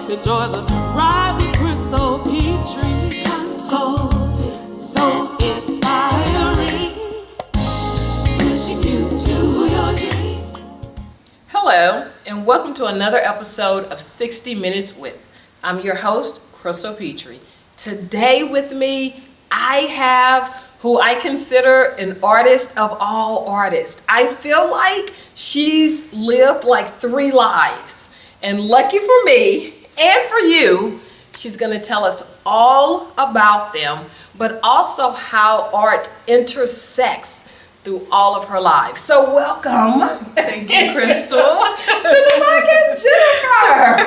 Enjoy the ride with Crystal Petrie Consulting. So inspiring, pushing you to your dreams. Hello, and welcome to another episode of 60 Minutes With. I'm your host, Crystal Petrie. Today with me, I have who I consider an artist of all artists. I feel like she's lived like 3 lives. And lucky for me and for you, she's gonna tell us all about them, but also how art intersects through all of her lives. So welcome. Thank you, Crystal. to the podcast,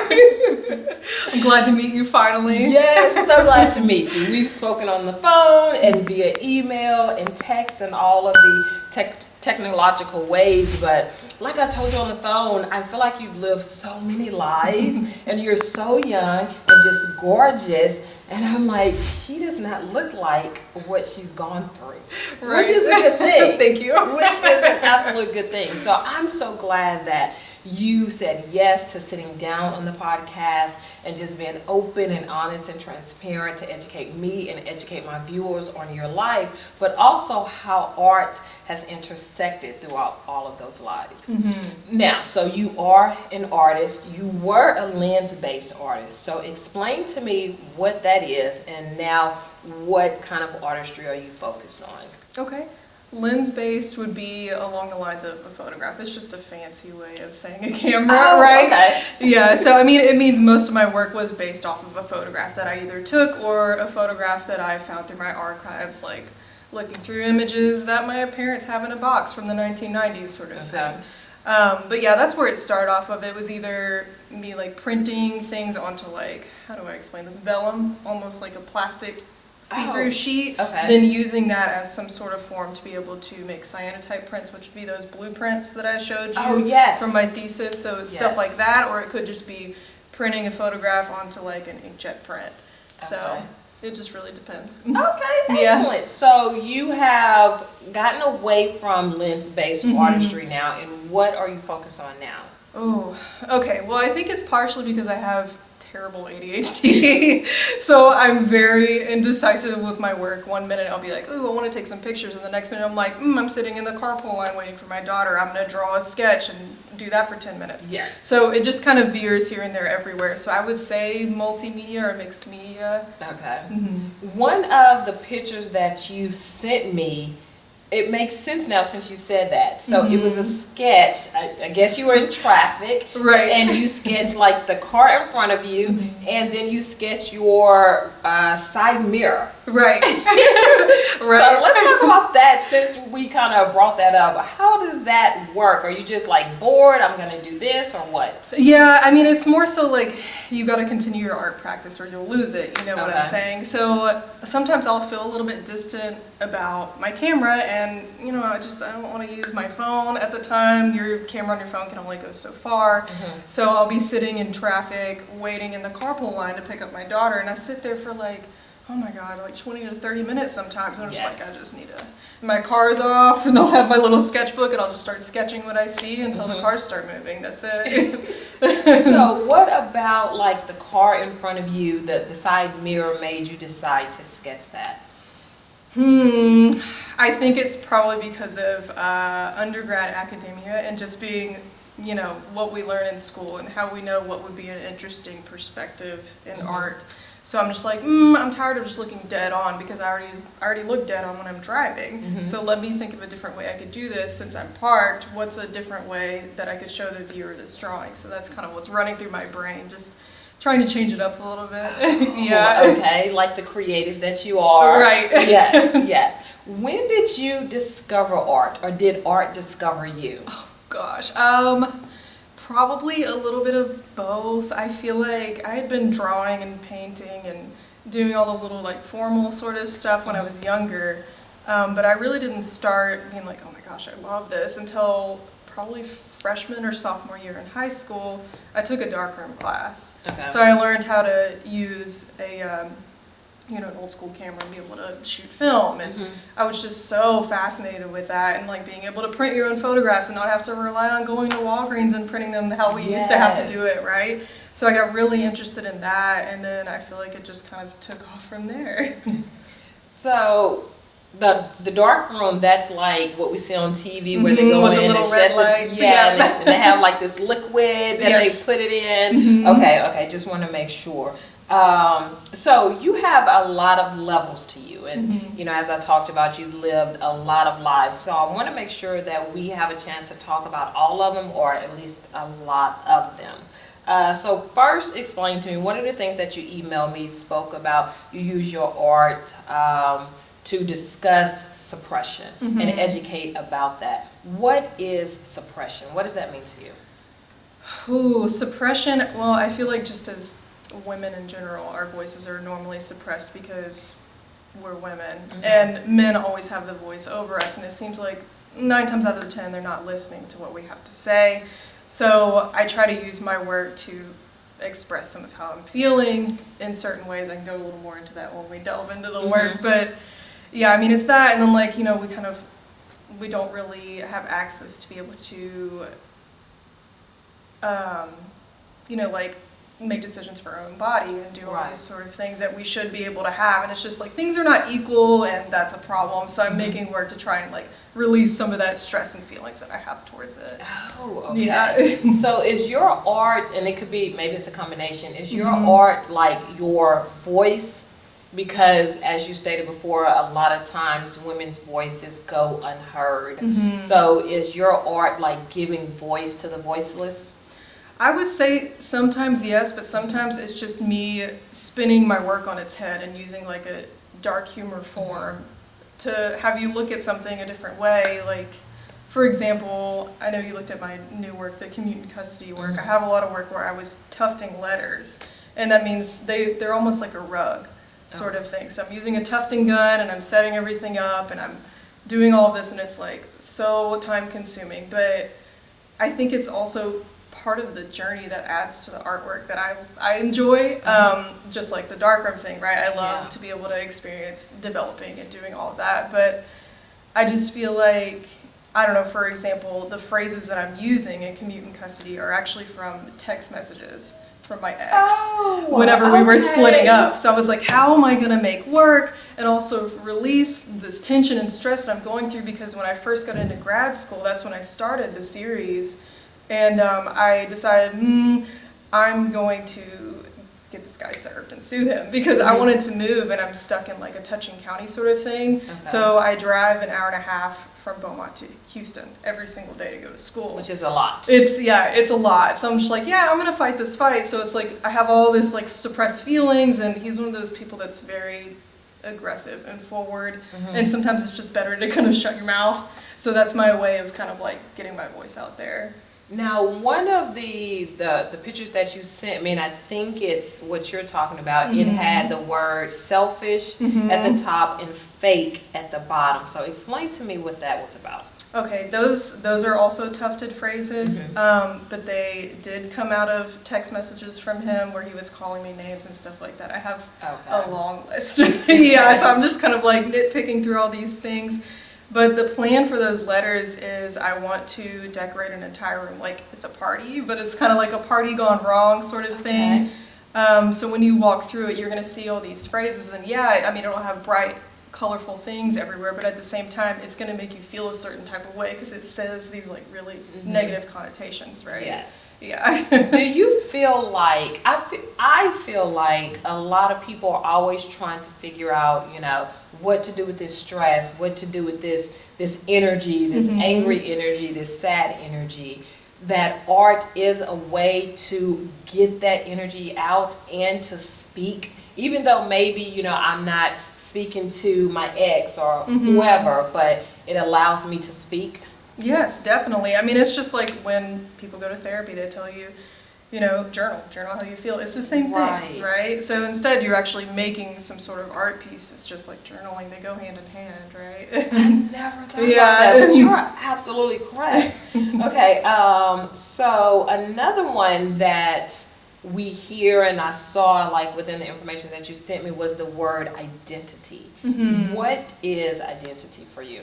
Jennifer. I'm glad to meet you finally. Yes, so glad to meet you. We've spoken on the phone and via email and text and all of the technological ways, but like I told you on the phone, I feel like you've lived so many lives and you're so young and just gorgeous, and I'm like, she does not look like what she's gone through, Right. which is a good thing. Thank you. Which is an absolute good thing. So I'm so glad that you said yes to sitting down on the podcast and just being open and honest and transparent to educate me and educate my viewers on your life, but also how art has intersected throughout all of those lives. Mm-hmm. Now, so you are an artist. You were a lens-based artist. So explain to me what that is, and now what kind of artistry are you focused on? Okay. Lens-based would be along the lines of a photograph. It's just a fancy way of saying a camera, right? Okay. Yeah, so I mean, it means most of my work was based off of a photograph that I either took or a photograph that I found through my archives, like looking through images that my parents have in a box from the 1990s sort of thing. But yeah, that's where it started off of. It was either me like printing things onto like, how do I explain this, vellum, almost like a plastic see-through sheet, okay. then using that as some sort of form to be able to make cyanotype prints, which would be those blueprints that I showed you from my thesis. So it's stuff like that, or it could just be printing a photograph onto like an inkjet print. So it just really depends. Okay, excellent. So you have gotten away from lens-based artistry now, and what are you focused on now? Oh, okay. Well, I think it's partially because I have terrible ADHD. So I'm very indecisive with my work. One minute I'll be like, ooh, I want to take some pictures. And the next minute I'm like, I'm sitting in the carpool line waiting for my daughter. I'm going to draw a sketch and do that for 10 minutes. Yes. So it just kind of veers here and there everywhere. So I would say multimedia or mixed media. Okay. One of the pictures that you sent me, it makes sense now since you said that. So it was a sketch. I guess you were in traffic. Right. And you sketched like the car in front of you, and then you sketched your side mirror. Right. Right. So let's talk about that since we kind of brought that up. How does that work? Are you just like bored? I'm going to do this or what? Yeah, I mean, it's more so like you got to continue your art practice or you'll lose it. You know what I'm saying? So sometimes I'll feel a little bit distant about my camera, and you know, I don't want to use my phone at the time. Your camera on your phone can only go so far. So I'll be sitting in traffic waiting in the carpool line to pick up my daughter, and I sit there for like, oh my god, like 20 to 30 minutes sometimes. And I'm just like, I just need to, my car's off, and I'll have my little sketchbook and I'll just start sketching what I see until the cars start moving. That's it. So what about like the car in front of you, the side mirror made you decide to sketch that? I think it's probably because of undergrad academia and just being, you know, what we learn in school and how we know what would be an interesting perspective in art. So I'm just like, I'm tired of just looking dead on because I already look dead on when I'm driving. So let me think of a different way I could do this. Since I'm parked, what's a different way that I could show the viewer this drawing? So that's kind of what's running through my brain, just trying to change it up a little bit. Yeah. Okay, like the creative that you are. Right. Yes, yes. When did you discover art, or did art discover you? Oh gosh. Probably a little bit of both. I feel like I had been drawing and painting and doing all the little like formal sort of stuff when I was younger, but I really didn't start being like, oh my gosh, I love this until probably freshman or sophomore year in high school. I took a darkroom class. So I learned how to use a an old school camera and be able to shoot film. And I was just so fascinated with that, and like being able to print your own photographs and not have to rely on going to Walgreens and printing them how we used to have to do it, right? So I got really interested in that, and then I feel like it just kind of took off from there. So the dark room, that's like what we see on TV where they go with in the little and red shut lights. and they have like this liquid that they put it in. Okay, just want to make sure. So you have a lot of levels to you, and as I talked about, you've lived a lot of lives. So I want to make sure that we have a chance to talk about all of them, or at least a lot of them. So first, explain to me, one of the things that you emailed me spoke about, you use your art to discuss suppression and educate about that. What is suppression? What does that mean to you? Ooh, suppression. Well, I feel like just as women in general, our voices are normally suppressed because we're women, and men always have the voice over us, and it seems like 9 times out of 10 they're not listening to what we have to say. So I try to use my work to express some of how I'm feeling in certain ways. I can go a little more into that when we delve into the work, but yeah, I mean, it's that, and then like, we don't really have access to be able to, like make decisions for our own body and do all these sort of things that we should be able to have, and it's just like things are not equal, and that's a problem. So I'm making work to try and like release some of that stress and feelings that I have towards it. Oh, okay. Yeah. So is your art, and it could be, maybe it's a combination, is your art like your voice? Because as you stated before, a lot of times women's voices go unheard. So is your art like giving voice to the voiceless? I would say sometimes yes, but sometimes it's just me spinning my work on its head and using like a dark humor form to have you look at something a different way. Like, for example, I know you looked at my new work, the commute and custody work. I have a lot of work where I was tufting letters, and that means they're almost like a rug sort of thing. So I'm using a tufting gun, and I'm setting everything up, and I'm doing all of this, and it's like so time consuming. But I think it's also part of the journey that adds to the artwork that I enjoy, just like the darkroom thing, right? I love to be able to experience developing and doing all of that, but I just feel like, I don't know, for example, the phrases that I'm using in commute and custody are actually from text messages from my ex whenever we were splitting up. So I was like, how am I going to make work and also release this tension and stress that I'm going through? Because when I first got into grad school, that's when I started the series. And I decided, I'm going to get this guy served and sue him, because I wanted to move, and I'm stuck in like a touching county sort of thing. So I drive an hour and a half from Beaumont to Houston every single day to go to school. Which is a lot. It's a lot. So I'm just like, I'm going to fight this fight. So it's like I have all this like suppressed feelings, and he's one of those people that's very aggressive and forward. And sometimes it's just better to kind of shut your mouth. So that's my way of kind of like getting my voice out there. Now, one of the pictures that you sent me, and I think it's what you're talking about, it had the word selfish at the top and fake at the bottom. So explain to me what that was about. Okay, those are also tufted phrases, but they did come out of text messages from him where he was calling me names and stuff like that. I have a long list. So I'm just kind of like nitpicking through all these things. But the plan for those letters is I want to decorate an entire room like it's a party, but it's kind of like a party gone wrong sort of thing. So when you walk through it, you're going to see all these phrases, and I mean, it'll have bright, colorful things everywhere, but at the same time, it's going to make you feel a certain type of way because it says these like really negative connotations, right? Yes. Yeah. Do you feel like, I feel like a lot of people are always trying to figure out, what to do with this stress, what to do with this energy, this angry energy, this sad energy, that art is a way to get that energy out and to speak, even though maybe, I'm not speaking to my ex or whoever, but it allows me to speak. Yes, definitely. I mean, it's just like when people go to therapy, they tell you, journal how you feel. It's the same thing, right? So instead, you're actually making some sort of art piece. It's just like journaling. They go hand in hand, right? I never thought about that, but you're absolutely correct. Okay, so another one that we hear, and I saw like within the information that you sent me, was the word identity. What is identity for you?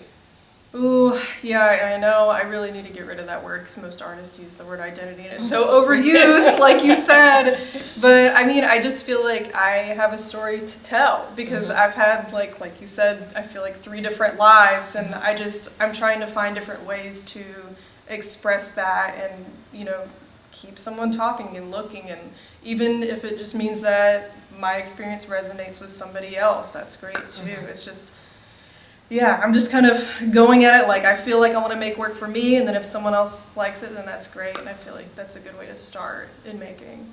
Ooh, yeah, I know. I really need to get rid of that word because most artists use the word identity and it's so overused, like you said. But I mean, I just feel like I have a story to tell because I've had, like you said, I feel like 3 different lives, and I'm trying to find different ways to express that and, you know, keep someone talking and looking. And even if it just means that my experience resonates with somebody else, that's great too. It's just, yeah, I'm just kind of going at it like I feel like I want to make work for me, and then if someone else likes it, then that's great. And I feel like that's a good way to start in making.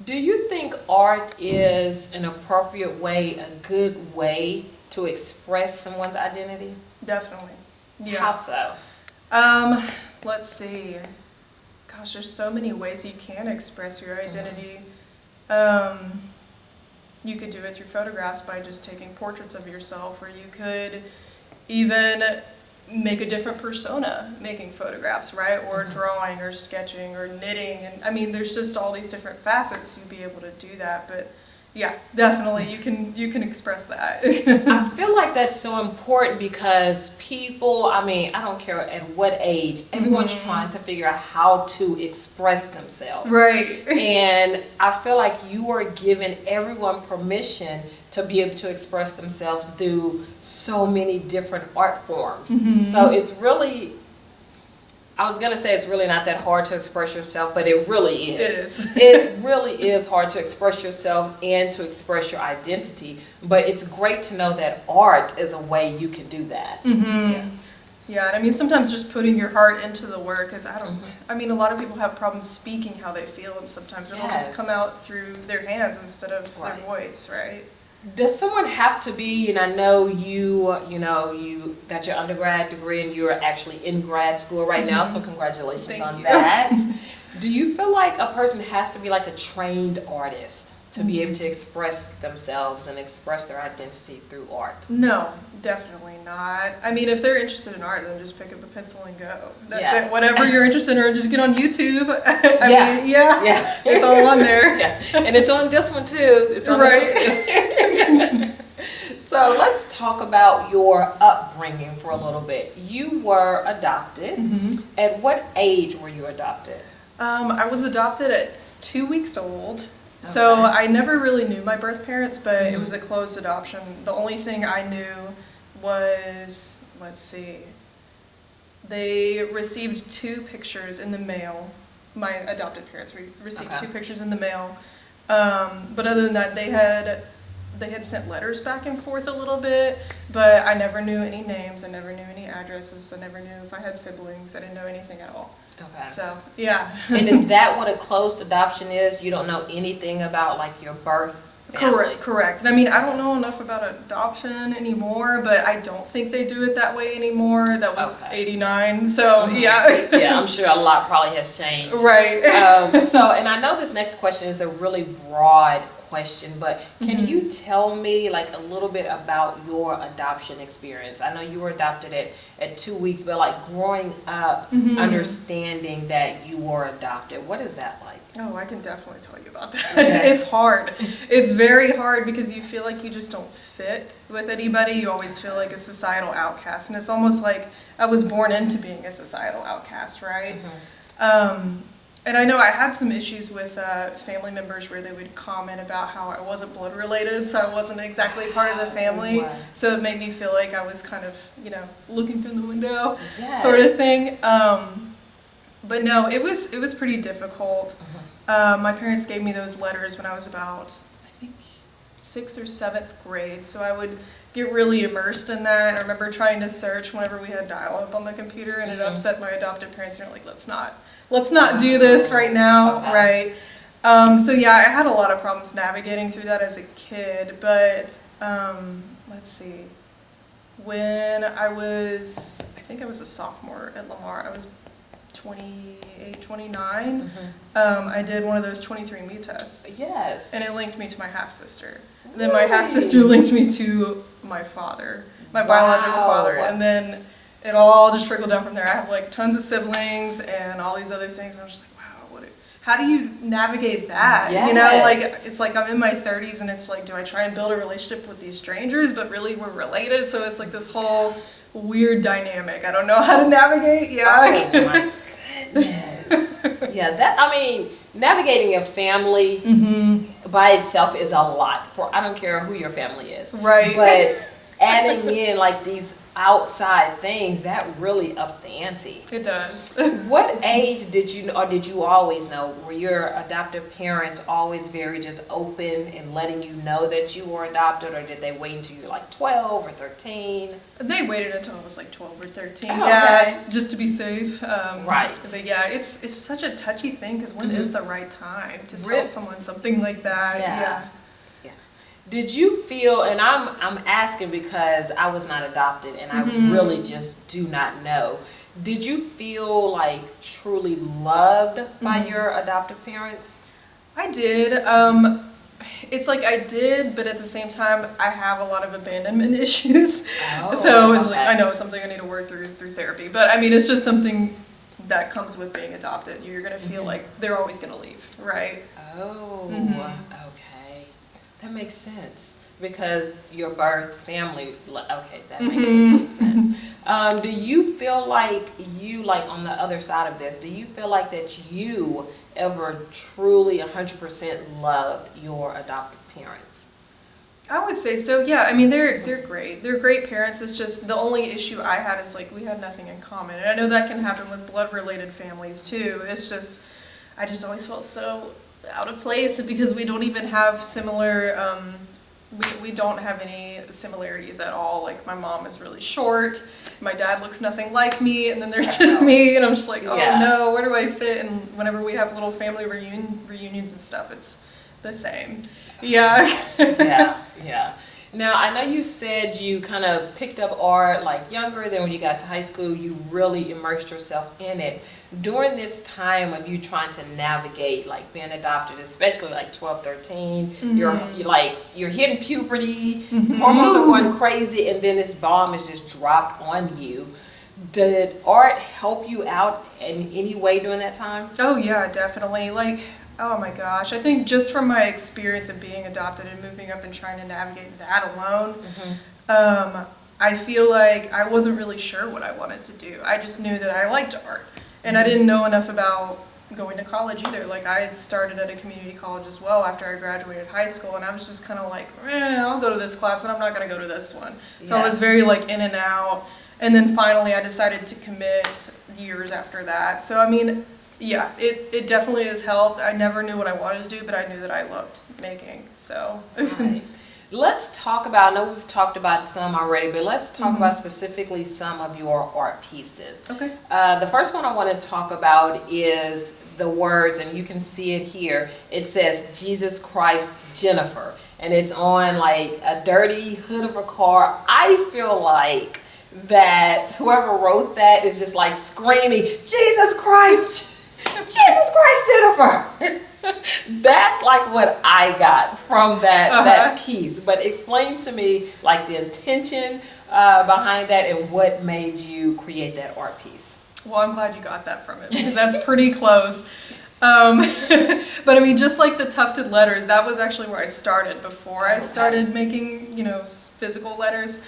Do you think art is an appropriate way, a good way to express someone's identity? Definitely. Yeah. How so? Let's see. Gosh, there's so many ways you can express your identity. You could do it through photographs by just taking portraits of yourself, or you could even make a different persona making photographs, right? Or drawing or sketching or knitting. And I mean, there's just all these different facets you'd be able to do that. But yeah, definitely you can express that. I feel like that's so important because people, I mean, I don't care at what age, everyone's trying to figure out how to express themselves. Right. And I feel like you are giving everyone permission to be able to express themselves through so many different art forms. So it's really, I was gonna say it's really not that hard to express yourself, but it really is. It is. It really is hard to express yourself and to express your identity, but it's great to know that art is a way you can do that. Yeah, and I mean, sometimes just putting your heart into the work is, I mean, a lot of people have problems speaking how they feel, and sometimes it'll just come out through their hands instead of their voice, right? Does someone have to be, and I know you got your undergrad degree and you're actually in grad school right now, so congratulations on that. Do you feel like a person has to be like a trained artist to be able to express themselves and express their identity through art? No, definitely not. I mean, if they're interested in art, then just pick up a pencil and go. That's it. Whatever you're interested in, or just get on YouTube. I mean, it's all on there. And it's on this one too. It's on this one too. So let's talk about your upbringing for a little bit. You were adopted. At what age were you adopted? I was adopted at 2 weeks old. So I never really knew my birth parents, but it was a closed adoption. The only thing I knew was, let's see, they received 2 pictures in the mail. My adopted parents received 2 pictures in the mail. But other than that, they had sent letters back and forth a little bit, but I never knew any names. I never knew any addresses. I never knew if I had siblings. I didn't know anything at all. Okay. So, yeah. And is that what a closed adoption is? You don't know anything about like your birth family? Correct. And I mean, I don't know enough about adoption anymore, but I don't think they do it that way anymore. That was 89. So, yeah. Yeah, I'm sure a lot probably has changed. Right. And I know this next question is a really broad question, but can you tell me like a little bit about your adoption experience? I know you were adopted at 2 weeks, but like growing up, understanding that you were adopted, what is that like? Oh, I can definitely tell you about that. Okay. It's hard. It's very hard because you feel like you just don't fit with anybody. You always feel like a societal outcast, and it's almost like I was born into being a societal outcast, right? And I know I had some issues with family members where they would comment about how I wasn't blood related, so I wasn't exactly part of the family. So it made me feel like I was kind of, looking through the window sort of thing. But no, it was pretty difficult. My parents gave me those letters when I was about, I think, 6th or 7th grade, so I would get really immersed in that. I remember trying to search whenever we had dial-up on the computer, and it upset my adopted parents, and they're like, let's not do this right now, right? So yeah, I had a lot of problems navigating through that as a kid, but let's see. When I think I was a sophomore at Lamar, I was 28, 29, I did one of those 23andMe tests. Yes. And it linked me to my half-sister. And then my half-sister linked me to my father, my biological father, and then it all just trickled down from there. I have like tons of siblings and all these other things. And I'm just like, wow, how do you navigate that? Yes. You know, like, it's like I'm in my 30s and it's like, do I try and build a relationship with these strangers, but really we're related? So it's like this whole weird dynamic. I don't know how to navigate. Yeah. Oh my goodness. Yeah, that, I mean, navigating a family by itself is a lot. For I don't care who your family is. Right. But adding in like these outside things, that really ups the ante. It does. What age did you or did you always know? Were your adoptive parents always very just open and letting you know that you were adopted, or did they wait until you were like 12 or 13? They waited until I was like 12 or 13. Oh, yeah, just to be safe. Right. But yeah, it's such a touchy thing because when is the right time to tell someone something like that? Yeah. Did you feel, and I'm asking because I was not adopted and I really just do not know. Did you feel like truly loved by your adoptive parents? I did. It's like I did, but at the same time, I have a lot of abandonment issues. Oh, so it's like, I know it's something I need to work through therapy. But I mean, it's just something that comes with being adopted. You're going to feel like they're always going to leave, right? Oh, okay. That makes sense. Because your birth family, okay, that makes complete sense. Do you feel like you, like on the other side of this, do you feel like that you ever truly 100% loved your adoptive parents? I would say so, yeah. I mean, they're great. They're great parents. It's just the only issue I had is like we had nothing in common. And I know that can happen with blood-related families too. It's just, I just always felt so out of place because we don't even have similar, we don't have any similarities at all. Like my mom is really short, my dad looks nothing like me, and then there's just me, and I'm just like, oh no, where do I fit? And whenever we have little family reunions and stuff, it's the same. Yeah. Yeah. Now, I know you said you kind of picked up art like younger, then when you got to high school, you really immersed yourself in it. During this time of you trying to navigate like being adopted, especially like 12, 13, you're hitting puberty, hormones are going crazy, and then this bomb is just dropped on you. Did art help you out in any way during that time? Oh yeah, definitely. Like, oh my gosh, I think just from my experience of being adopted and moving up and trying to navigate that alone, I feel like I wasn't really sure what I wanted to do. I just knew that I liked art, and I didn't know enough about going to college either. Like I started at a community college as well after I graduated high school, and I was just kind of like, I'll go to this class, but I'm not going to go to this one. So I was very like in and out, and then finally I decided to commit years after that. So I mean, yeah, it definitely has helped. I never knew what I wanted to do, but I knew that I loved making, so. Right. Let's talk about, I know we've talked about some already, but let's talk about specifically some of your art pieces. Okay. The first one I want to talk about is the words, and you can see it here. It says, Jesus Christ, Jennifer, and it's on like a dirty hood of a car. I feel like that whoever wrote that is just like screaming, Jesus Christ, Jesus Christ, Jennifer. That's like what I got from that piece. But explain to me like the intention behind that and what made you create that art piece. Well, I'm glad you got that from it because that's pretty close. But I mean, just like the tufted letters, that was actually where I started before I started making, physical letters.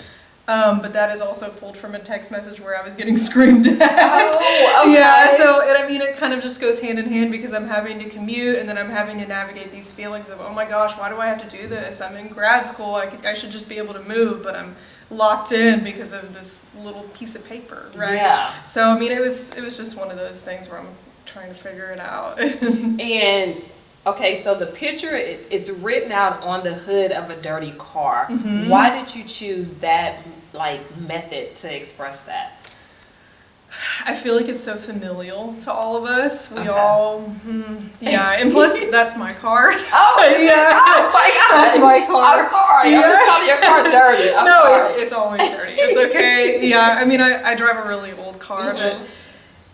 But that is also pulled from a text message where I was getting screamed at. Oh, okay. Yeah, so it kind of just goes hand in hand because I'm having to commute and then I'm having to navigate these feelings of, oh my gosh, why do I have to do this? I'm in grad school, I should just be able to move, but I'm locked in because of this little piece of paper, right? Yeah. So I mean, it was just one of those things where I'm trying to figure it out. And okay, so the picture, it's written out on the hood of a dirty car. Why did you choose that method to express that? I feel like it's so familial to all of us. We all, and plus that's my car. Oh, yeah. Oh my God. That's my car. I'm sorry. I'm just calling your car dirty. I'm sorry. It's always dirty. It's okay. Yeah, I mean, I drive a really old car, but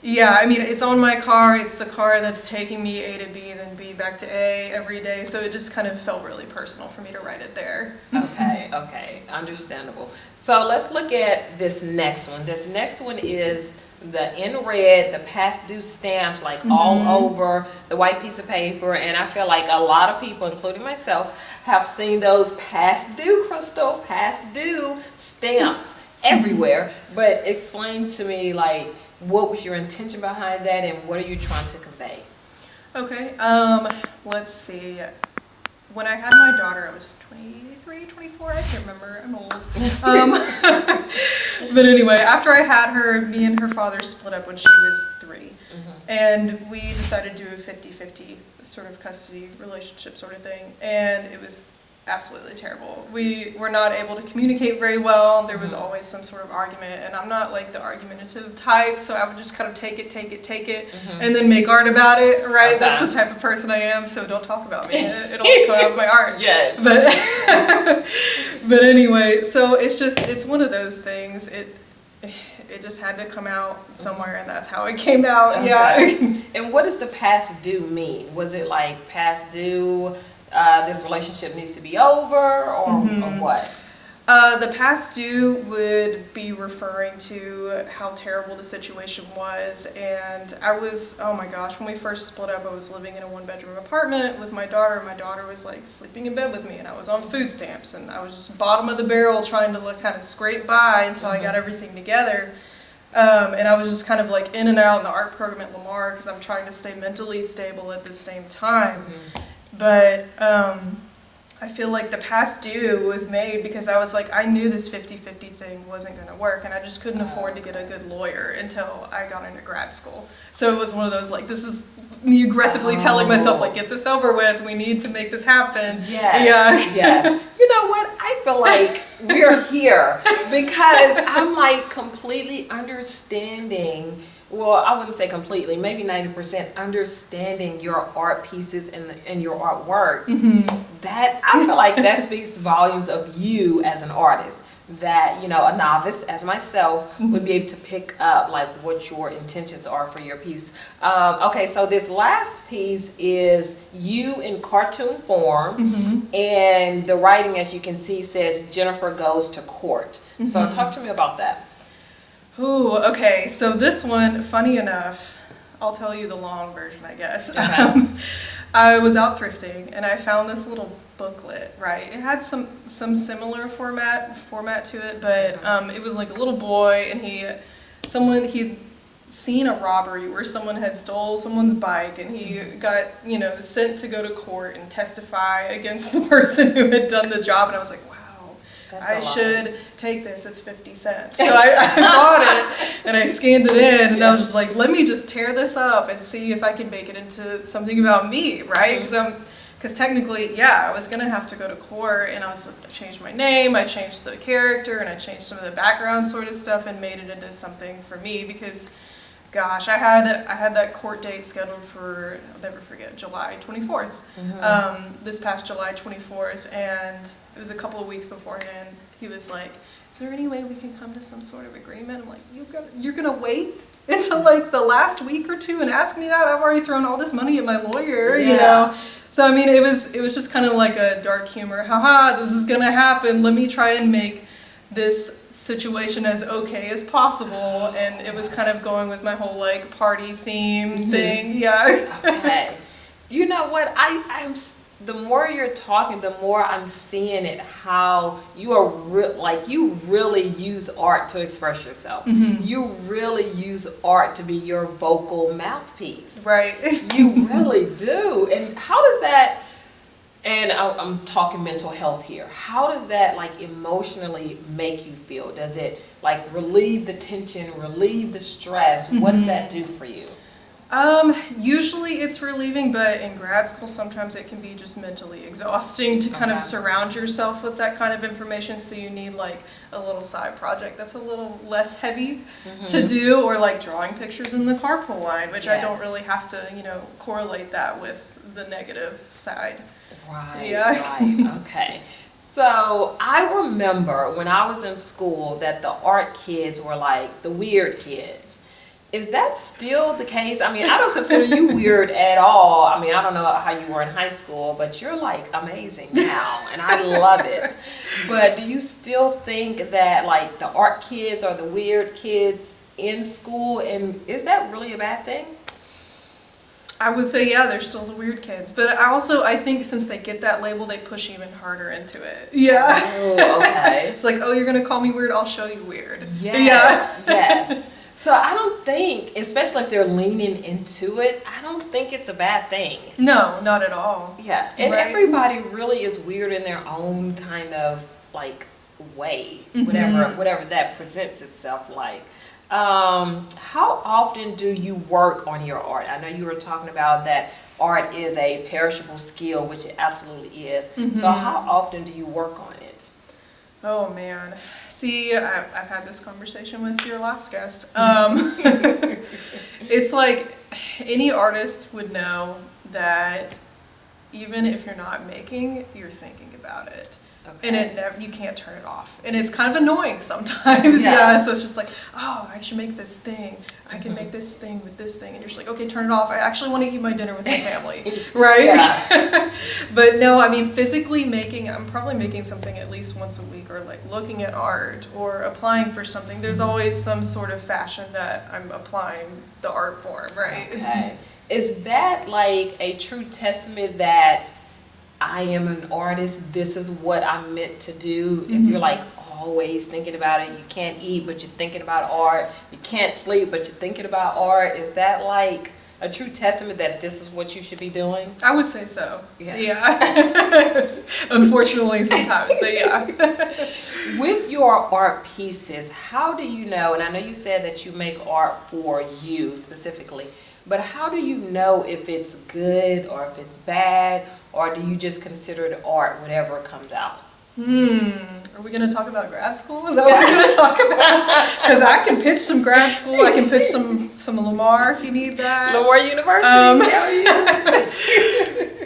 yeah, I mean, it's on my car. It's the car that's taking me A to B, then B back to A every day. So it just kind of felt really personal for me to write it there. Okay, understandable. So let's look at this next one. This next one is the in red, the past due stamps like all over the white piece of paper. And I feel like a lot of people, including myself, have seen those past due, Crystal, past due stamps everywhere. But explain to me, like, what was your intention behind that and what are you trying to convey? Okay, let's see. When I had my daughter, I was 23, 24, I can't remember, I'm old. But anyway, after I had her, me and her father split up when she was 3. And we decided to do a 50-50 sort of custody relationship sort of thing. And it was absolutely terrible. We were not able to communicate very well. There was always some sort of argument, and I'm not like the argumentative type, so I would just kind of take it, and then make art about it, right? Okay. That's the type of person I am, so don't talk about me. It'll come out of my art. Yes. But anyway, so it's one of those things. It just had to come out somewhere, and that's how it came out. Okay. Yeah. And what does the past due mean? Was it like past due, this relationship needs to be over, or what? The past due would be referring to how terrible the situation was, and I was, oh my gosh, when we first split up, I was living in a 1-bedroom apartment with my daughter. My daughter was like sleeping in bed with me, and I was on food stamps, and I was just bottom of the barrel trying to like kind of scrape by until I got everything together. And I was just kind of like in and out in the art program at Lamar because I'm trying to stay mentally stable at the same time. But I feel like the past due was made because I was like, I knew this 50-50 thing wasn't going to work, and I just couldn't afford to get a good lawyer until I got into grad school. So it was one of those, like, this is me aggressively telling myself, like, get this over with, we need to make this happen. Yes, yes. You know what? I feel like we're here because I'm like completely understanding. Well, I wouldn't say completely, maybe 90% understanding your art pieces and your artwork. That, I feel like that speaks volumes of you as an artist. That, you know, a novice as myself would be able to pick up like what your intentions are for your piece. Okay, so this last piece is you in cartoon form, and the writing, as you can see, says Jennifer goes to court. So talk to me about that. Ooh, okay. So this one, funny enough, I'll tell you the long version, I guess. Okay. I was out thrifting and I found this little booklet, right? It had some similar format to it, but it was like a little boy, and he'd seen a robbery where someone had stole someone's bike, and he got, you know, sent to go to court and testify against the person who had done the job. And I was like, wow, I should take this, it's 50 cents. So I bought it and I scanned it in, and I was just like, let me just tear this up and see if I can make it into something about me, right? Because technically, yeah, I was gonna have to go to court, and I changed my name, I changed the character, and I changed some of the background sort of stuff and made it into something for me because, gosh, I had that court date scheduled for, I'll never forget, July 24th. This past July 24th, and it was a couple of weeks beforehand. He was like, is there any way we can come to some sort of agreement? I'm like, you're gonna wait until like the last week or two and ask me that? I've already thrown all this money at my lawyer, you know? So I mean, it was just kind of like a dark humor. Haha, this is gonna happen. Let me try and make this situation as okay as possible. And it was kind of going with my whole like party theme thing. Yeah. Okay. You know what? I'm the more you're talking, the more I'm seeing it, how you are you really use art to express yourself. You really use art to be your vocal mouthpiece. Right. You really do. And how does that, and I'm talking mental health here, how does that like emotionally make you feel? Does it like relieve the tension, relieve the stress? What does that do for you? Usually it's relieving, but in grad school sometimes it can be just mentally exhausting to kind of surround yourself with that kind of information, so you need like a little side project that's a little less heavy to do, or like drawing pictures in the carpool line, which I don't really have to, you know, correlate that with the negative side. Right, yeah. right, okay. So I remember when I was in school that the art kids were like the weird kids. Is that still the case? I mean, I don't consider you weird at all. I mean, I don't know how you were in high school, but you're like amazing now, and I love it. But do you still think that like the art kids are the weird kids? in school, and is that really a bad thing? I would say, yeah, they're still the weird kids. But I think since they get that label, they push even harder into it. Yeah. Oh, okay. It's like, oh, you're going to call me weird? I'll show you weird. Yes, yes. So I don't think, especially if they're leaning into it, I don't think it's a bad thing. No, not at all. Yeah, and Right. everybody really is weird in their own kind of like way, Mm-hmm. whatever that presents itself like. How often do you work on your art? I know you were talking about that art is a perishable skill, which it absolutely is. Mm-hmm. So how often do you work on it? Oh, man. See, I've had this conversation with your last guest. It's like any artist would know that even if you're not making, you're thinking about it. Okay. And you can't turn it off. And it's kind of annoying sometimes. Yeah. So it's just like, oh, I should make this thing. I can make this thing with this thing. And you're just like, okay, turn it off. I actually want to eat my dinner with my family. Right? Yeah. But no, I mean, physically making, I'm probably making something at least once a week, or like looking at art or applying for something. There's always some sort of fashion that I'm applying the art form, right? Okay. Is that like a true testament that I am an artist, this is what I'm meant to do? If you're like always thinking about it, you can't eat but you're thinking about art, you can't sleep but you're thinking about art, is that like a true testament that this is what you should be doing? I would say so. Yeah. Unfortunately sometimes, but yeah. With your art pieces, how do you know, and I know you said that you make art for you specifically, but how do you know if it's good or if it's bad, or do you just consider it art whatever comes out? Are we going to talk about grad school? Is that what we're going to talk about? Because I can pitch some grad school. I can pitch some Lamar if you need that. Lamar University.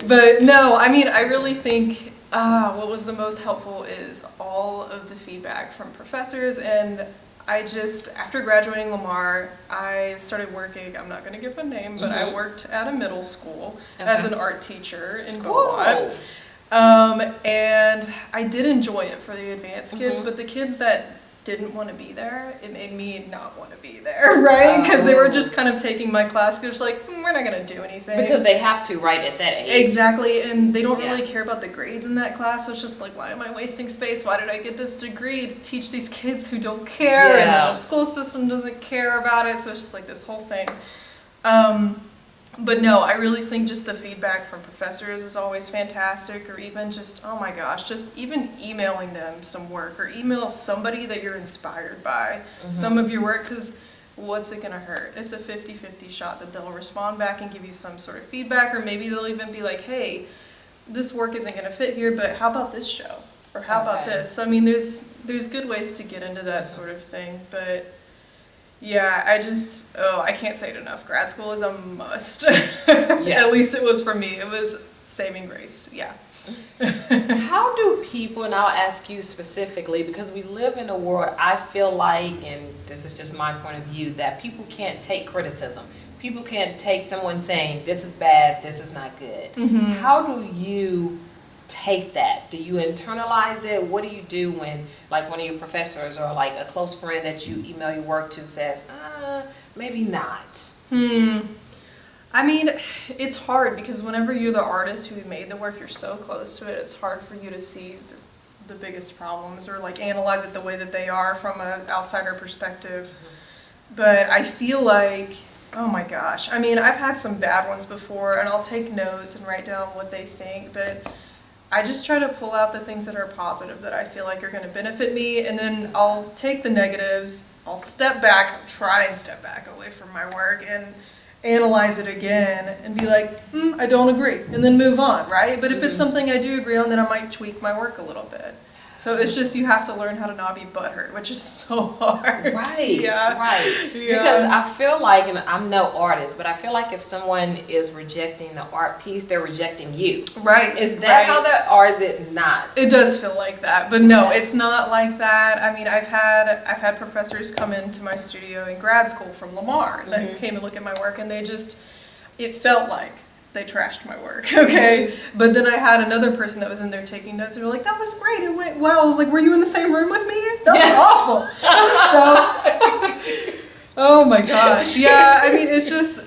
But no, I mean, I really think what was the most helpful is all of the feedback from professors. And I just, after graduating Lamar, I started working, I'm not going to give a name, but I worked at a middle school as an art teacher in Beaumont. And I did enjoy it for the advanced kids, but the kids that didn't want to be there, it made me not want to be there, right? Because they were just kind of taking my class, they're just like, we're not going to do anything. Because they have to, right, at that age. Exactly, and they don't really care about the grades in that class, so it's just like, why am I wasting space? Why did I get this degree to teach these kids who don't care, and the school system doesn't care about it, so it's just like this whole thing. But no, I really think just the feedback from professors is always fantastic, or even just, oh my gosh, just even emailing them some work, or email somebody that you're inspired by some of your work, because what's it gonna hurt? It's a 50-50 shot that they'll respond back and give you some sort of feedback, or maybe they'll even be like, hey, this work isn't gonna fit here, but how about this show? Or how about this? I mean, there's good ways to get into that sort of thing, but yeah, I can't say it enough. Grad school is a must. At least it was for me. It was saving grace. Yeah. How do people, and I'll ask you specifically, because we live in a world, I feel like, and this is just my point of view, that people can't take criticism. People can't take someone saying, this is bad, this is not good. How do you take that? Do you internalize it? What do you do when, like, one of your professors or like a close friend that you email your work to says, maybe not? I mean, it's hard because whenever you're the artist who made the work, you're so close to it, it's hard for you to see the biggest problems or like analyze it the way that they are from an outsider perspective. But I feel like, oh my gosh, I mean, I've had some bad ones before, and I'll take notes and write down what they think, but I just try to pull out the things that are positive that I feel like are going to benefit me, and then I'll take the negatives, I'll try and step back away from my work and analyze it again and be like, I don't agree, and then move on, right? But if it's something I do agree on, then I might tweak my work a little bit. So it's just, you have to learn how to not be butthurt, which is so hard. Right, Yeah. right. Because I feel like, and I'm no artist, but I feel like if someone is rejecting the art piece, they're rejecting you. Right. Is that how that, or is it not? It does feel like that, but no, it's not like that. I mean, I've had professors come into my studio in grad school from Lamar that came and look at my work, and it felt like they trashed my work, okay? But then I had another person that was in there taking notes, and they're like, that was great, it went well. I was like, were you in the same room with me? That was awful. So, Oh my gosh. Yeah, I mean, it's just,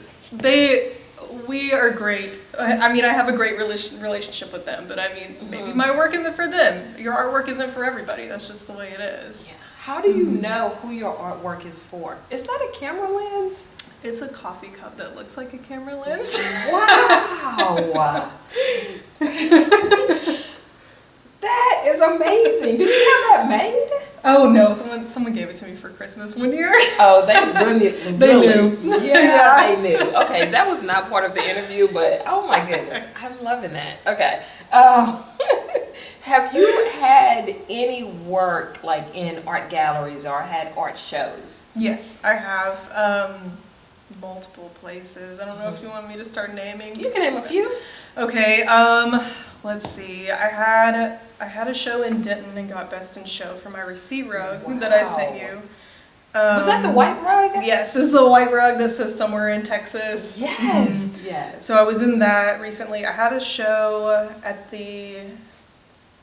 we are great. I mean, I have a great relationship with them, but I mean, maybe my work isn't for them. Your artwork isn't for everybody. That's just the way it is. Yeah. How do you know who your artwork is for? Is that a camera lens? It's a coffee cup that looks like a camera lens. Wow. That is amazing. Did you have that made? Oh no, someone gave it to me for Christmas one year. Oh, they really knew. Yeah, they knew. Okay, that was not part of the interview, but oh my goodness, I'm loving that. Okay. Have you had any work like in art galleries or had art shows? Yes, I have multiple places. I don't know if you want me to start naming. You can name a few. Okay, let's see. I had a show in Denton and got Best in Show for my receipt rug that I sent you. Was that the white rug? Yes, it's the white rug that says somewhere in Texas. Yes, yes. So I was in that recently. I had a show at the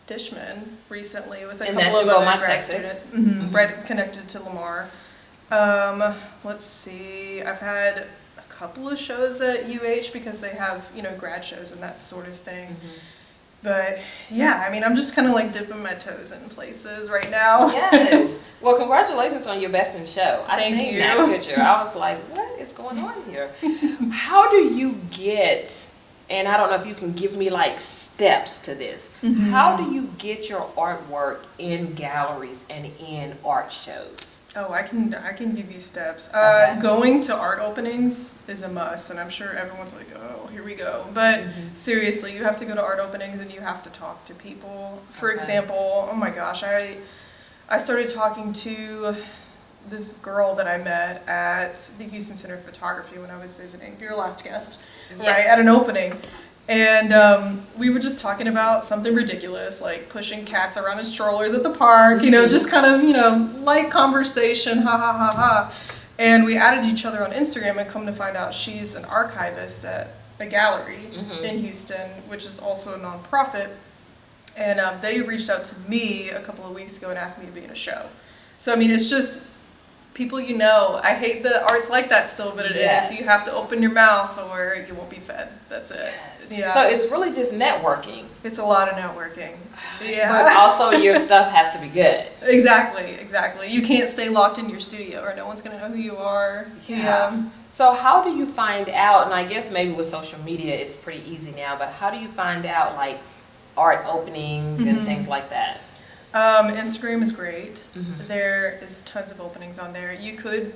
Dishman recently with a couple of other grad students, right connected to Lamar. Let's see. I've had a couple of shows at UH because they have, grad shows and that sort of thing. But yeah, I mean, I'm just kind of like dipping my toes in places right now. Yes. Well, congratulations on your Best in Show. I seen that picture. I was like, what is going on here? How do you get, and I don't know if you can give me like steps to this, how do you get your artwork in galleries and in art shows? Oh, I can give you steps. Okay. Going to art openings is a must, and I'm sure everyone's like, oh, here we go. But seriously, you have to go to art openings and you have to talk to people. For example, oh my gosh, I started talking to this girl that I met at the Houston Center of Photography when I was visiting, your last guest, right, at an opening. And we were just talking about something ridiculous, like pushing cats around in strollers at the park, just kind of, light conversation, ha ha ha ha. And we added each other on Instagram and come to find out she's an archivist at a gallery in Houston, which is also a nonprofit. And they reached out to me a couple of weeks ago and asked me to be in a show. So, I mean, it's just people I hate that art's like that still, but it is. You have to open your mouth or you won't be fed. That's it. Yeah. So it's really just networking. It's a lot of networking. Yeah. But also your stuff has to be good. Exactly. You can't stay locked in your studio or no one's going to know who you are. Yeah. So how do you find out, and I guess maybe with social media it's pretty easy now, but how do you find out like art openings and things like that? Instagram is great. There is tons of openings on there. You could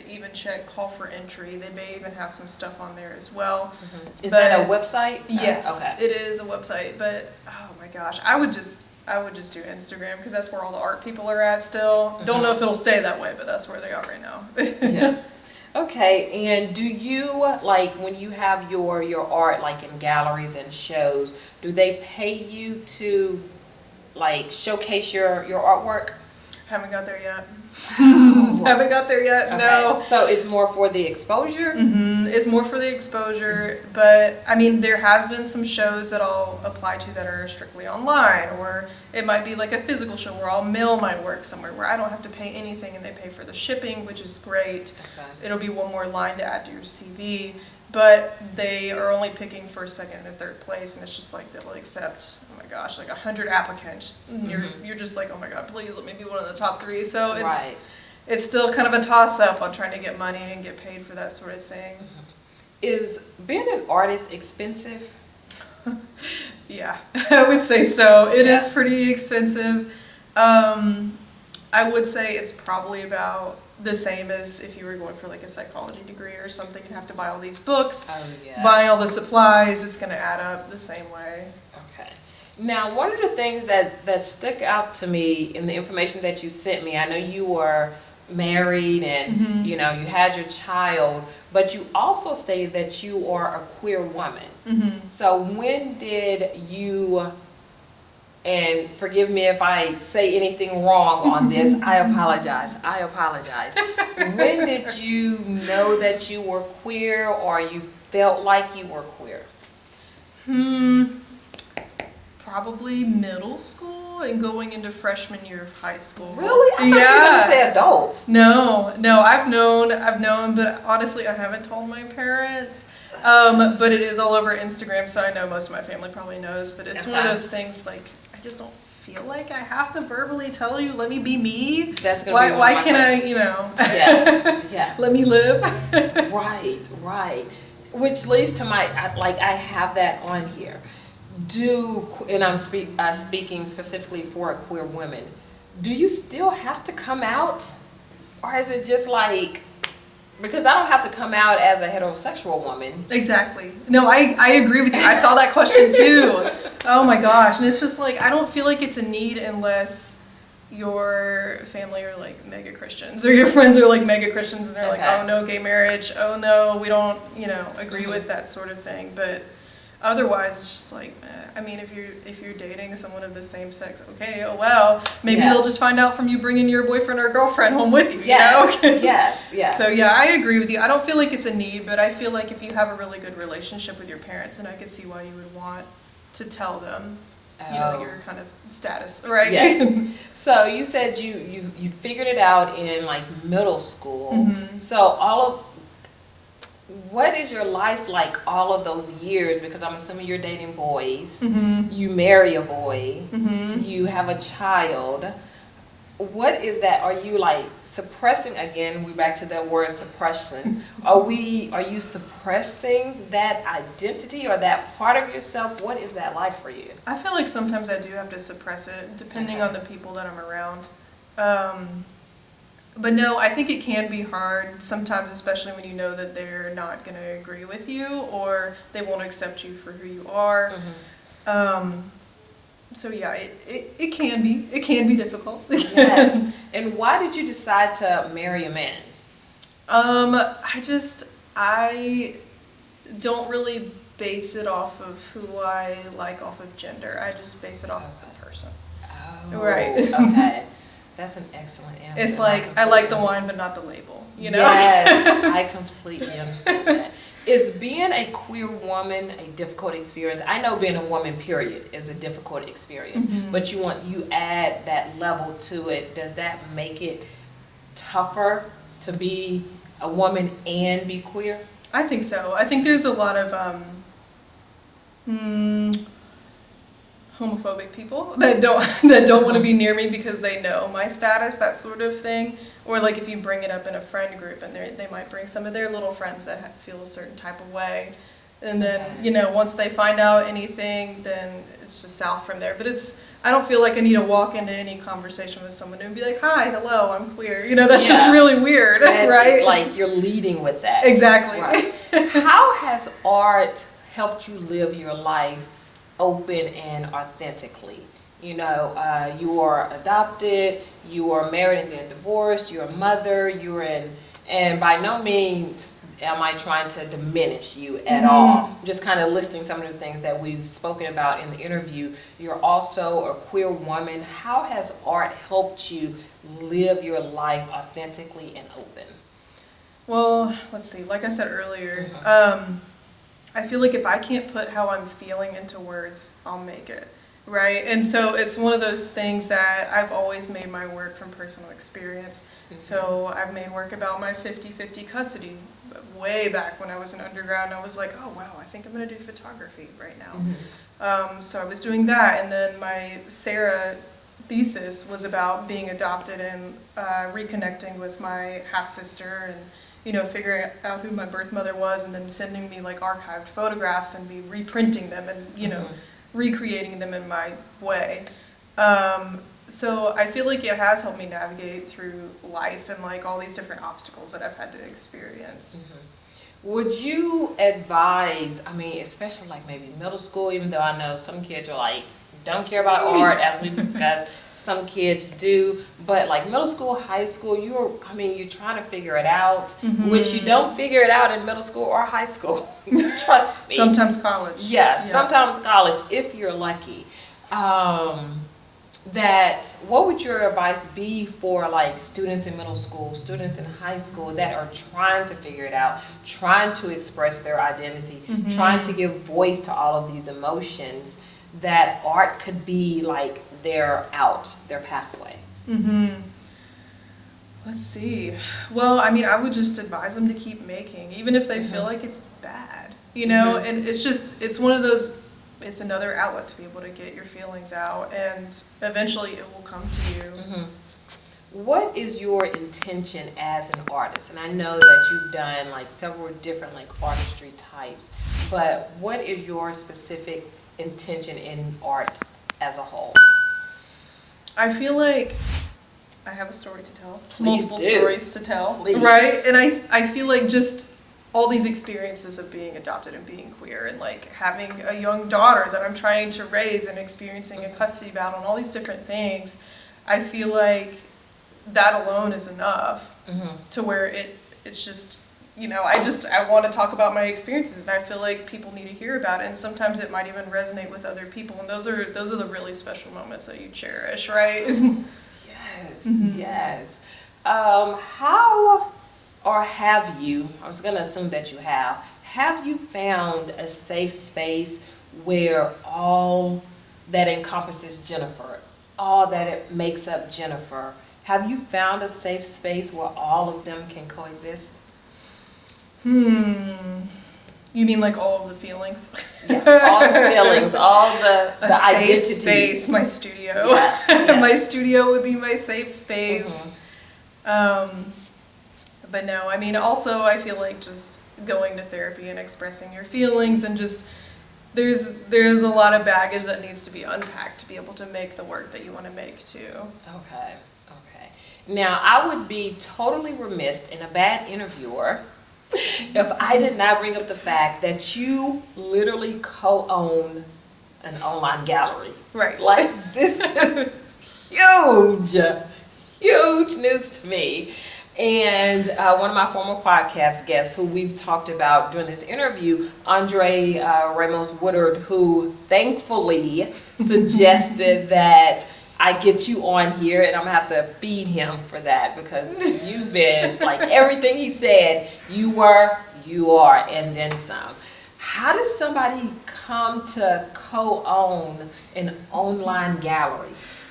even check call for entry. They may even have some stuff on there as well. Is that a website? Yes, okay. It is a website. But oh my gosh, I would just do Instagram because that's where all the art people are at still. Don't know if it'll stay that way, but that's where they are right now. Yeah. Okay, and do you, like, when you have your art, like, in galleries and shows, do they pay you to, like, showcase your artwork? Haven't got there yet. Haven't got there yet, okay. No. So it's more for the exposure? It's more for the exposure, but I mean, there has been some shows that I'll apply to that are strictly online, or it might be like a physical show where I'll mail my work somewhere where I don't have to pay anything and they pay for the shipping, which is great. Okay. It'll be one more line to add to your CV, but they are only picking first, second, and third place, and it's just like they'll accept, oh my gosh, like 100 applicants. And you're just like, oh my god, please let me be one of the top 3. So it's still kind of a toss-up on trying to get money and get paid for that sort of thing. Is being an artist expensive? Yeah, I would say so. It is pretty expensive. I would say it's probably about the same as if you were going for like a psychology degree or something. You'd have to buy all these books, buy all the supplies. It's going to add up the same way. Okay. Now, one of the things that stuck out to me in the information that you sent me, I know you were married and you had your child, but you also stated that you are a queer woman. So when did you, and forgive me if I say anything wrong on this, I apologize. When did you know that you were queer, or you felt like you were queer? probably middle school and going into freshman year of high school. Really? I thought you were going to say adults. No, I've known, but honestly, I haven't told my parents. But it is all over Instagram, so I know most of my family probably knows. But it's one of those things, like, I just don't feel like I have to verbally tell you, let me be me. That's gonna be why can't questions. Yeah. let me live. Right. Which leads to I have that on here. And I'm speaking specifically for queer women, do you still have to come out? Or is it just like, because I don't have to come out as a heterosexual woman. Exactly. No, I agree with you. I saw that question too. Oh my gosh. And it's just like, I don't feel like it's a need unless your family are like mega Christians or your friends are like mega Christians and they're like, oh no, gay marriage. Oh no, we don't, agree with that sort of thing. But otherwise, it's just like, I mean, if you're dating someone of the same sex, okay, oh well, maybe they'll just find out from you bringing your boyfriend or girlfriend home with you. Yes, you know? yes. So yeah, I agree with you. I don't feel like it's a need, but I feel like if you have a really good relationship with your parents, then I could see why you would want to tell them, your kind of status, right? Yes. So you said you figured it out in like middle school. Mm-hmm. So what is your life like all of those years? Because I'm assuming you're dating boys. Mm-hmm. You marry a boy. Mm-hmm. You have a child. What is that? Are you like suppressing again? We're back to that word suppression. Are you suppressing that identity or that part of yourself? What is that like for you? I feel like sometimes I do have to suppress it depending on the people that I'm around. But no, I think it can be hard sometimes, especially when you know that they're not going to agree with you or they won't accept you for who you are. Mm-hmm. So yeah, it can be difficult. Yes. And why did you decide to marry a man? I don't really base it off of who I like off of gender. I just base it off of the person. Oh, Right. Okay. That's an excellent answer. It's like, I like the wine, but not the label, Yes, I completely understand that. Is being a queer woman a difficult experience? I know being a woman, period, is a difficult experience. Mm-hmm. But you add that level to it. Does that make it tougher to be a woman and be queer? I think so. I think there's a lot of homophobic people that don't want to be near me because they know my status, that sort of thing. Or like if you bring it up in a friend group and they might bring some of their little friends that feel a certain type of way. And then, once they find out anything, then it's just south from there. But I don't feel like I need to walk into any conversation with someone and be like, hi, hello, I'm queer. That's just really weird, right? Like you're leading with that. Exactly. Right. How has art helped you live your life open and authentically? You are adopted, you are married and then divorced, you're a mother, and by no means am I trying to diminish you at all. I'm just kind of listing some of the things that we've spoken about in the interview. You're also a queer woman. How has art helped you live your life authentically and open? Well, let's see. Like I said earlier, I feel like if I can't put how I'm feeling into words, I'll make it. Right? And so it's one of those things that I've always made my work from personal experience. Mm-hmm. So I've made work about my 50-50 custody way back when I was in undergrad, and I was like, oh wow, I think I'm going to do photography right now. Mm-hmm. So I was doing that, and then my Sarah thesis was about being adopted and reconnecting with my half-sister and figuring out who my birth mother was, and then sending me like archived photographs and me reprinting them and Mm-hmm. recreating them in my way. So I feel like it has helped me navigate through life and like all these different obstacles that I've had to experience. Mm-hmm. Would you advise, especially like maybe middle school, even though I know some kids are like, don't care about art, as we've discussed, some kids do, but like middle school, high school, you're trying to figure it out, Mm-hmm. which you don't figure it out in middle school or high school. Trust me. Sometimes college. Yeah, sometimes college, if you're lucky. What would your advice be for like students in middle school, students in high school that are trying to figure it out, trying to express their identity, Mm-hmm. trying to give voice to all of these emotions that art could be like their pathway? Let's see. Well, I mean, I would just advise them to keep making, even if they feel like it's bad, you know? And it's one of those, it's another outlet to be able to get your feelings out, and eventually it will come to you. What is your intention as an artist? And I know that you've done like several different like artistry types, but what is your specific intention in art as a whole? I feel like I have a story to tell. Please Multiple do. stories to tell. Please. Right? And I feel like just all these experiences of being adopted and being queer, and like having a young daughter that I'm trying to raise and experiencing a custody battle and all these different things, I feel like that alone is enough to where it's just, you know, I want to talk about my experiences, and I feel like people need to hear about it, and sometimes it might even resonate with other people, and those are the really special moments that you cherish, right? Yes, yes. How or have you, I was going to assume that you have you found a safe space where all that encompasses Jennifer, all that it makes up Jennifer, have you found a safe space where all of them can coexist? You mean like all of the feelings? Yeah, all the feelings, all the identities. Safe space, my studio. Yeah. My studio would be my safe space. But no, I mean, also I feel like just going to therapy and expressing your feelings, and just there's a lot of baggage that needs to be unpacked to be able to make the work that you want to make too. Okay. Now, I would be totally remiss and a bad interviewer if I did not bring up the fact that you literally co-own an online gallery. Right. Like, this is hugeness to me. And one of my former podcast guests who we've talked about during this interview, Andre Ramos Woodard, who thankfully suggested that I get you on here, and I'm gonna have to feed him for that, because you've been like everything he said, you are, and then some. How does somebody come to co-own an online gallery?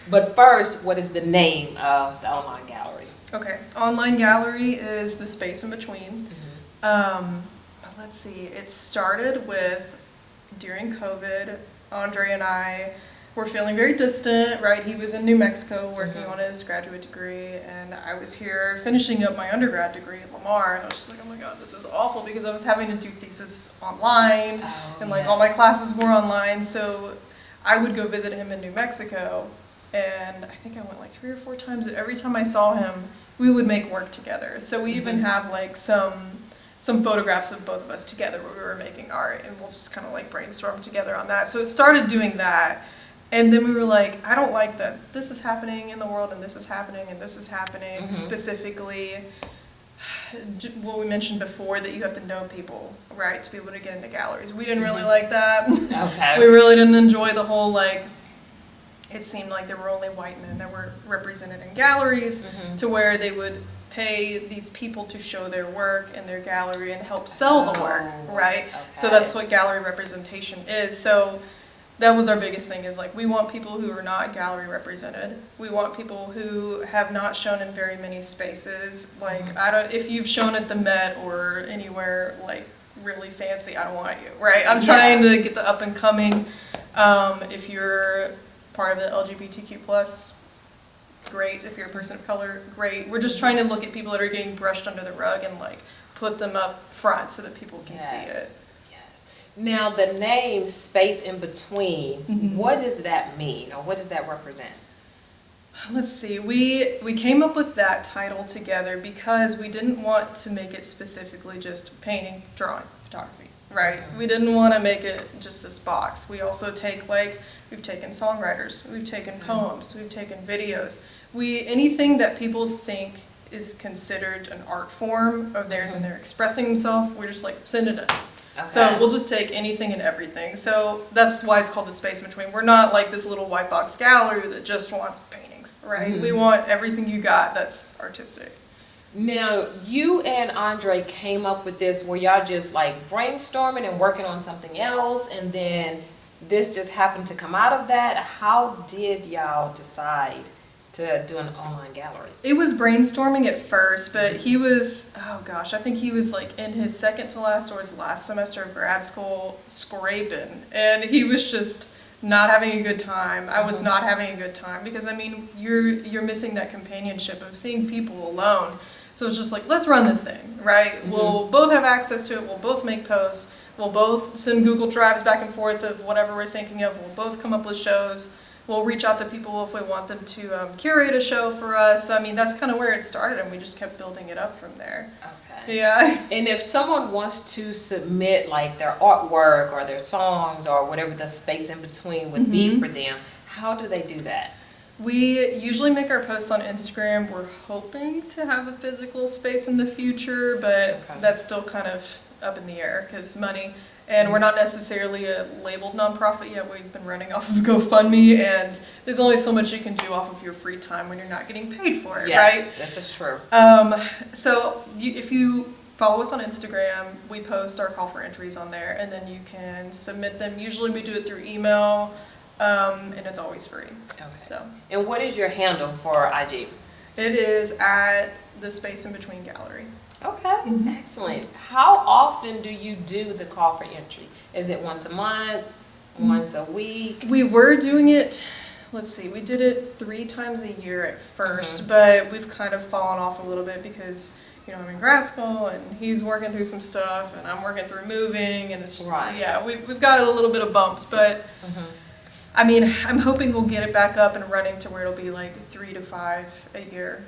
But first, what is the name of the online gallery? Okay, online gallery is the space in between. Let's see, it started with, during COVID, Andre and I were feeling very distant, right? He was in New Mexico working on his graduate degree, and I was here finishing up my undergrad degree at Lamar, and I was just like, oh my god, this is awful, because I was having to do thesis online, and like all my classes were online, so I would go visit him in New Mexico, and I think I went like 3 or 4 times. Every time I saw him, we would make work together. So we even have like some photographs of both of us together where we were making art, and we'll just kind of like brainstorm together on that. So it started doing that. And then we were like, I don't like that this is happening in the world, and this is happening, and this is happening. Specifically, what we mentioned before, that you have to know people, right, to be able to get into galleries. We didn't really like that. Okay. We really didn't enjoy the whole, like, it seemed like there were only white men that were represented in galleries, to where they would pay these people to show their work in their gallery and help sell the work, right? Okay. So that's what gallery representation is. So that was our biggest thing, is like, we want people who are not gallery represented. We want people who have not shown in very many spaces. Like, if you've shown at the Met or anywhere like really fancy, I don't want you, right? I'm trying to get the up and coming. If you're part of the LGBTQ plus, great. If you're a person of color, great. We're just trying to look at people that are getting brushed under the rug and like put them up front so that people can see it. Now, the name Space in Between, what does that mean, or what does that represent? Let's see, we came up with that title together because we didn't want to make it specifically just painting, drawing, photography, right? We didn't want to make it just this box. We also take, like, we've taken songwriters, we've taken poems, we've taken videos. Anything that people think is considered an art form of theirs and they're expressing themselves, we're just like, send it in. Okay. So we'll just take anything and everything. So that's why it's called the Space in Between. We're not like this little white box gallery that just wants paintings, right? We want everything you got that's artistic. Now, you and Andre came up with this, were y'all just like brainstorming and working on something else, and then this just happened to come out of that? How did y'all decide to do an online gallery? It was brainstorming at first, but he was, oh gosh, I think he was like in his second to last or his last semester of grad school scraping. And he was just not having a good time. I was not having a good time because I mean, you're missing that companionship of seeing people alone. So it's just like, let's run this thing, right? We'll both have access to it. We'll both make posts. We'll both send Google Drives back and forth of whatever we're thinking of. We'll both come up with shows. We'll reach out to people if we want them to curate a show for us. So, I mean, that's kind of where it started, and we just kept building it up from there. Okay. Yeah. And if someone wants to submit like their artwork or their songs or whatever the space in between would be for them, how do they do that? We usually make our posts on Instagram. We're hoping to have a physical space in the future, but that's still kind of up in the air because money. And we're not necessarily a labeled nonprofit yet. We've been running off of GoFundMe, and there's only so much you can do off of your free time when you're not getting paid for it, Yes, right? this is true. So if you follow us on Instagram, we post our call for entries on there, and then you can submit them. Usually we do it through email, and it's always free. Okay. So. And what is your handle for IG? It is at the Space in Between Gallery. Okay, excellent. How often do you do the call for entry? Is it once a month, once a week? We were doing it, let's see, we did it 3 times a year at first, but we've kind of fallen off a little bit because, you know, I'm in grad school and he's working through some stuff and I'm working through moving and it's just, yeah, we've got a little bit of bumps, but I mean, I'm hoping we'll get it back up and running to where it'll be like 3 to 5 a year.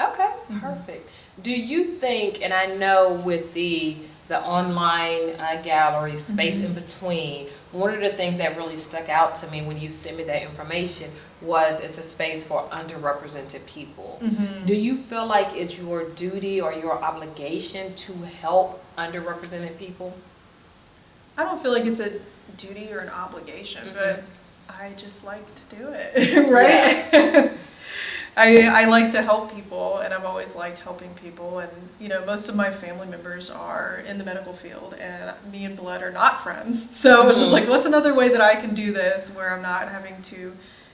Okay, perfect. Do you think, and I know with the online gallery, Space in Between, one of the things that really stuck out to me when you sent me that information was it's a space for underrepresented people. Do you feel like it's your duty or your obligation to help underrepresented people? I don't feel like it's a duty or an obligation, but I just like to do it, right? Yeah. I like to help people, and I've always liked helping people, and you know, most of my family members are in the medical field, and me and Blood are not friends, so it's just like, what's another way that I can do this where I'm not having to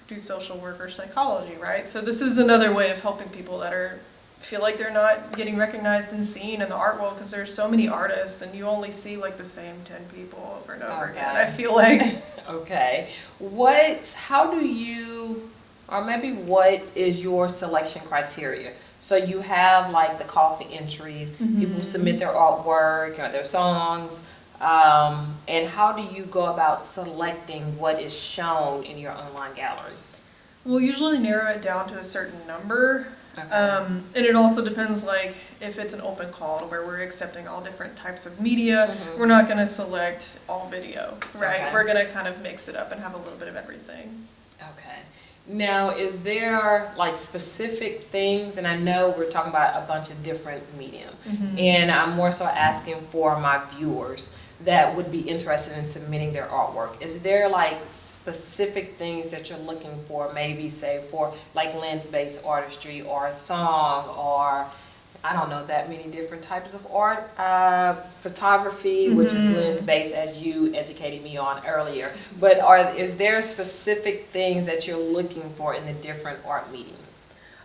do social work or psychology, right? So this is another way of helping people that feel like they're not getting recognized and seen in the art world, because there's so many artists, and you only see like the same 10 people over and over again, I feel like. Okay. How do you... Or maybe what is your selection criteria? So you have like the call for entries, people submit their artwork or their songs, and how do you go about selecting what is shown in your online gallery? We'll usually narrow it down to a certain number, and it also depends like if it's an open call to where we're accepting all different types of media, we're not going to select all video, right? We're going to kind of mix it up and have a little bit of everything. Okay. Now, is there like specific things, and I know we're talking about a bunch of different medium, and I'm more so asking for my viewers that would be interested in submitting their artwork. Is there like specific things that you're looking for, maybe say for like lens-based artistry or a song or I don't know that many different types of art, photography, which is lens-based, as you educated me on earlier. But is there specific things that you're looking for in the different art mediums?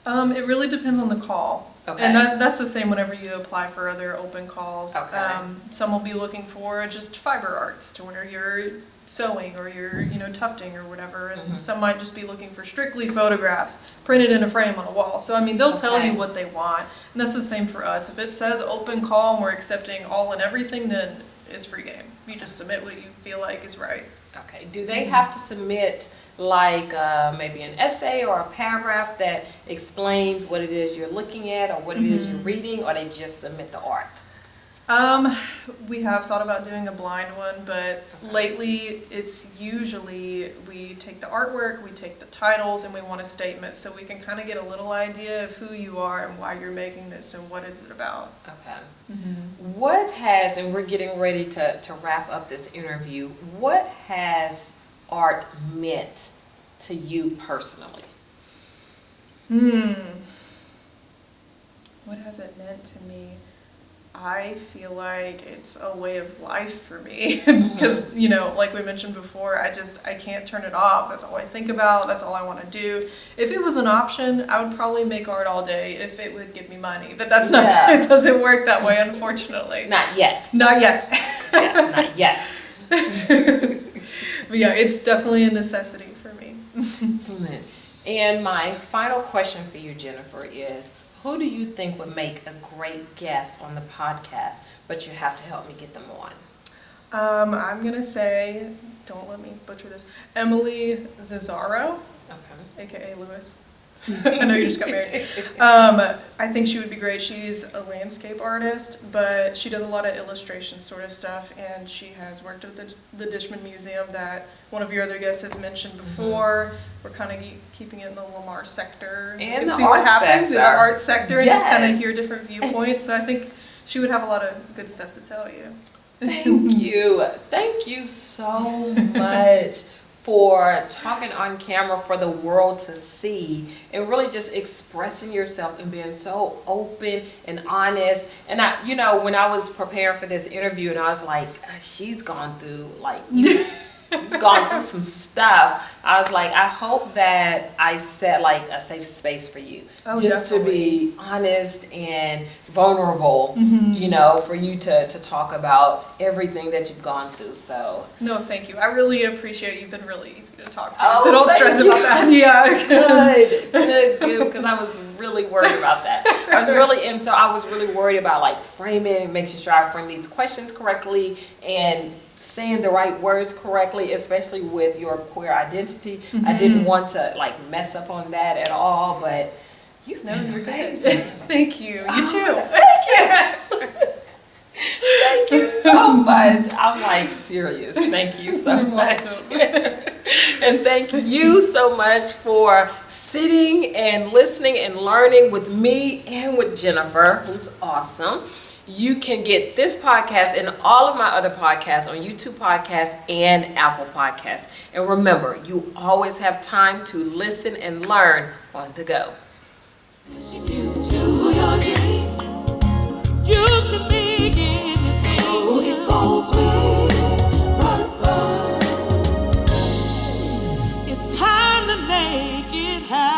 It really depends on the call. Okay. And that's the same whenever you apply for other open calls. Okay. Some will be looking for just fiber arts to where you're sewing or you're, you know, tufting or whatever. And some might just be looking for strictly photographs printed in a frame on a wall. So, I mean, they'll tell you what they want. And that's the same for us. If it says open call and we're accepting all and everything, then it's free game. You just submit what you feel like is right. Okay. Do they have to submit like maybe an essay or a paragraph that explains what it is you're looking at or what it is you're reading, or they just submit the art? We have thought about doing a blind one, but lately it's usually we take the artwork, we take the titles, and we want a statement so we can kind of get a little idea of who you are and why you're making this and what is it about. Okay. What has, and we're getting ready to wrap up this interview, what has art meant to you personally? What has it meant to me? I feel like it's a way of life for me because, you know, like we mentioned before, I can't turn it off. That's all I think about. That's all I want to do. If it was an option, I would probably make art all day if it would give me money, but that's not, it doesn't work that way, unfortunately. Not yet. Not yet. Yes, not yet. But yeah, it's definitely a necessity for me. Excellent. And my final question for you, Jennifer, is who do you think would make a great guest on the podcast, but you have to help me get them on? I'm going to say, don't let me butcher this, Emily Zazzaro, aka Lewis. I know you just got married. I think she would be great. She's a landscape artist, but she does a lot of illustration sort of stuff, and she has worked at the Dishman Museum that one of your other guests has mentioned before. We're kind of keeping it in the Lamar sector. And the see what art happens sector. in the art sector and Yes. just kind of hear different viewpoints. So I think she would have a lot of good stuff to tell you. Thank you. Thank you so much for talking on camera for the world to see and really just expressing yourself and being so open and honest. And I, you know, when I was preparing for this interview and I was like, she's gone through you've gone through some stuff. I was like, I hope that I set like a safe space for you, just definitely. to be honest and vulnerable, you know, for you to talk about everything that you've gone through. So No, thank you. I really appreciate you've been really easy to talk to. Oh, So don't thank stress you. about that. Yeah. good, because I was really worried about that. I was really worried about like framing, making sure I frame these questions correctly and saying the right words correctly, especially with your queer identity. I didn't want to like mess up on that at all, but you've been amazing. Thank you. You too. Thank you so much. I'm like serious. Thank you so You're much. welcome. And thank you so much for sitting and listening and learning with me and with Jennifer, who's awesome. You can get this podcast and all of my other podcasts on YouTube Podcasts and Apple Podcasts. And remember, you always have time to listen and learn on the go. Pushing you to your dreams. You can be anything. Oh, it goes with purpose. It's time to make it happen.